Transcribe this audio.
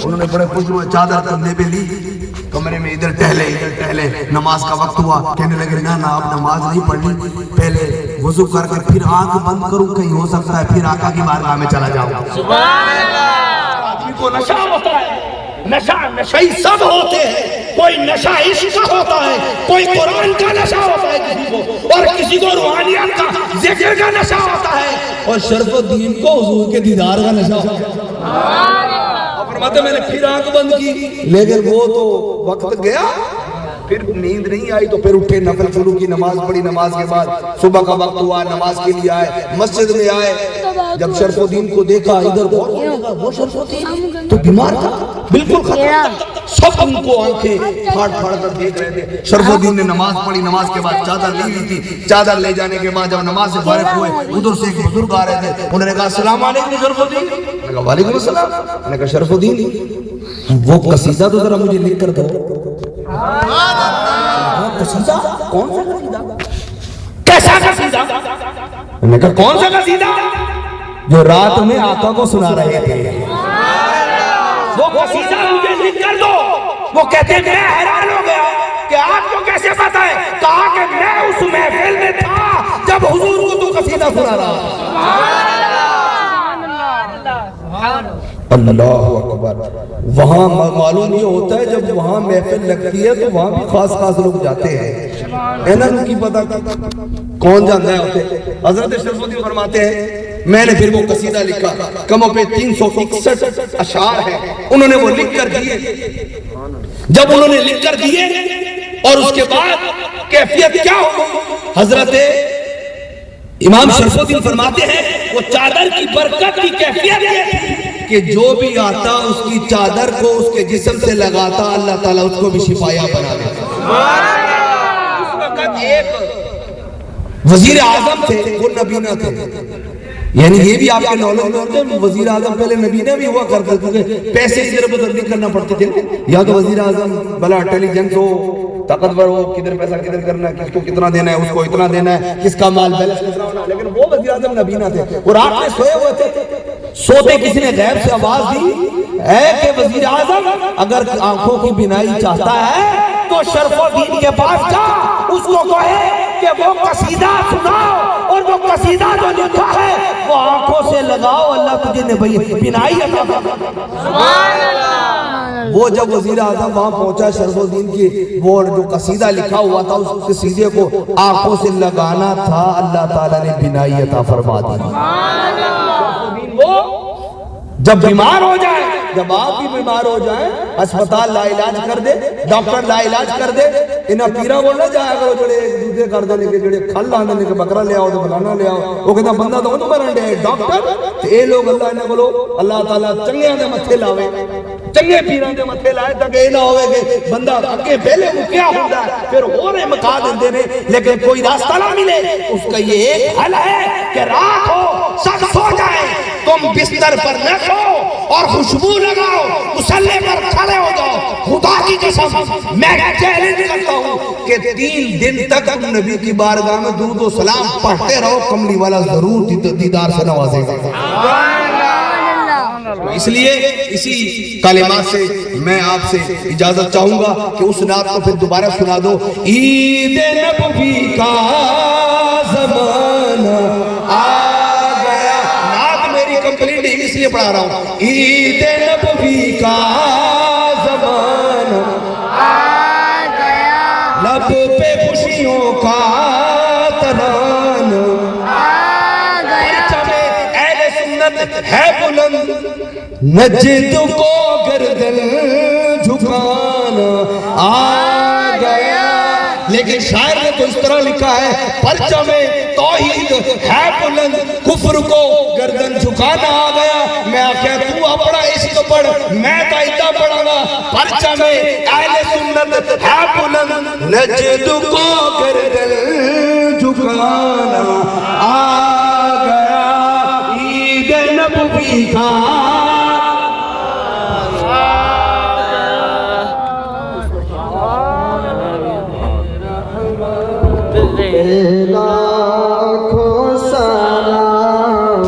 उन्होंने बड़े खुश हुए, चादर कंधे पे ली, कमरे में इधर टहले, नमाज का वक्त हुआ, कहने लगे ना ना अब नमाज नहीं पढ़नी, पहले वुजू करके फिर आंख बंद करूं, कहीं हो सकता है फिर आका की बारगाह में चला जाऊं। सुभान अल्लाह। आदमी को नशा होता है, नशई सब होते हैं, कोई नशा इश्क का होता है, कोई कुरान का नशा होता है किसी को, और किसी को रूहानियत का जिक्र का नशा होता है, और शरफुद्दीन को हुजूर के दीदार का नशा होता है। फरमाते मैंने फिर आंख बंद की, लेकिन वो तो वक्त गया, फिर नींद नहीं आई तो फिर उठे, नफल शुरू की, नमाज पढ़ी, नमाज के बाद सुबह का वक्त हुआ, नमाज के लिए आए, मस्जिद में आए, जब शरफुद्दीन को देखा इधर वो शरफुद्दीन तो बीमार था, बिल्कुल खत्म, सब उनको आंखें फाड़ कर देख रहे थे। शरफुद्दीन ने नमाज पढ़ी, नमाज के बाद चादर ली हुई थी, चादर ले जाने के बाद जब नमाज से फारिग हुए, उधर से एक बुजुर्ग आ रहे थे, उन्होंने कहा अस्सलाम वालेकुम शरफुद्दीन, मैंने कहा वालेकुम अस्सलाम, मैंने कहा शरफुद्दीन वो कसीदा तो जरा मुझे लिख कर दो। कसीदा? कौन सा कसीदा? कैसा कसीदा? मैंने कहा कौन सा कसीदा? जो रात में आका को सुना रहे थे, वो कसीदा मुझे लिख कर दो। वो कहते मैं हैरान हो गया कि आपको कैसे पता है? कहा कि मैं उस महफिल में था जब हुजूर को तो कसीदा सुना रहा। अल्लाह अकबर। वहाँ मालूम ये होता है जब वहाँ महफिल लगती है तो वहाँ भी खास लोग जाते हैं, है ना, उनकी पता कौन जानता है होते। हजरत शरफुद्दीन फरमाते हैं मैंने फिर वो कसीदा लिखा, कमों पे 361 अशार है, उन्होंने वो लिख कर दिए। जब उन्होंने लिख कर दिए और उसके बाद कैफियत क्या हो, हजरत इमाम शरफुद्दीन फरमाते हैं वो चादर की बरकत की कैफियत है कि जो भी आता उसकी चादर को उसके जिस्म से लगाता, अल्लाह ताला उसको भी शिफाया बना देता। उस वक्त एक वजीर आजम थे, वो नबी न थे, यानी ये भी आपके नॉलेज में होते हैं, वजीर आजम पहले नबी ने भी हुआ करते थे, पैसे इधर उधर नहीं करना पड़ते थे, या तो वजीर आजम बड़ा इंटेलिजेंट हो, ताकतवर हो, किधर पैसा किधर करना है, किसको कितना देना है, उसको इतना देना है, किसका माल बैलेंस कितना होना, लेकिन वो वजीर आजम नबी ना थे, वो रात में सोए हुए थे, सोते किसी ने गैब से आवाज दी है कि वजीर आजम अगर आंखों की बिनाई चाहता है तो शरफुद्दीन के पास जा, उसको कहे कि वो कसीदा सुनाओ, और वो कसीदा जो लिखा है वो आंखों से लगाओ, अल्लाह तुझे बिनाई अता फरमाए। वो जब वजीर आजम वहां पहुंचा, शरफुद्दीन की वो जो कसीदा लिखा हुआ था उस कसीदे को आंखों से लगाना था, अल्लाह ताला ने बिनाई अता फरमा दी। वो जब बीमार हो जाए, जब आप भी बीमार हो जाए, अस्पताल ला इलाज कर दे, डॉक्टर ला इलाज कर दे, इन्हें पीरा बोलना जाया करो जोड़े दूधे कर देने के जोड़े खल लाने के बकरा ले आओ तो फलाना ले आओ, वो कहता बंदा तो नहीं मरण दे डॉक्टर, तो ये लोग अल्लाह ने बोलो अल्लाह ताला चंगे दे मथे लावे, चंगे पीरा दे मथे लाए ताकि ये ना होवे कि बंदा अगे पहले मुक्या होता है फिर होरे मका देंदे ने, लेकिन कोई रास्ता ना मिले, उसका ये एक हल है कि रात हो सब सो जाए, तुम बिस्तर पर न सो और खुशबू लगाओ, मुसल्ले पर खड़े हो जाओ, खुदा की कसम मैं चैलेंज करता हूँ कि 3 दिन तक तुम नबी की बारगाह में दुरूद व सलाम पढ़ते रहो, कमली वाला जरूर दीदार से नवाजेगा। इसलिए इसी कलिमात से मैं आपसे इजाजत चाहूंगा कि उस नात को फिर दोबारा सुना दो। ईद नबवी का ज़माना कंप्लीट इसलिए पढ़ा रहा हूं, ईद नबवी का ज़माना आ गया, लब पे खुशियों का तराना आ गया, अहले सुन्नत है बुलंद, नजद को गर्दन झुकाना आ गया। लेकिन शायर ने तो इस तरह लिखा है, परचम तौहीद है बुलंद, कुफ्र को गर्दन झुकाना आ गया। मैं आख्या तू अपना इश्क पढ़, मैं कायदा पढ़ागा, परचम अहले सुन्नत है बुलंद, नजद को गर्दन झुकाना आ गया, ईद नबवी का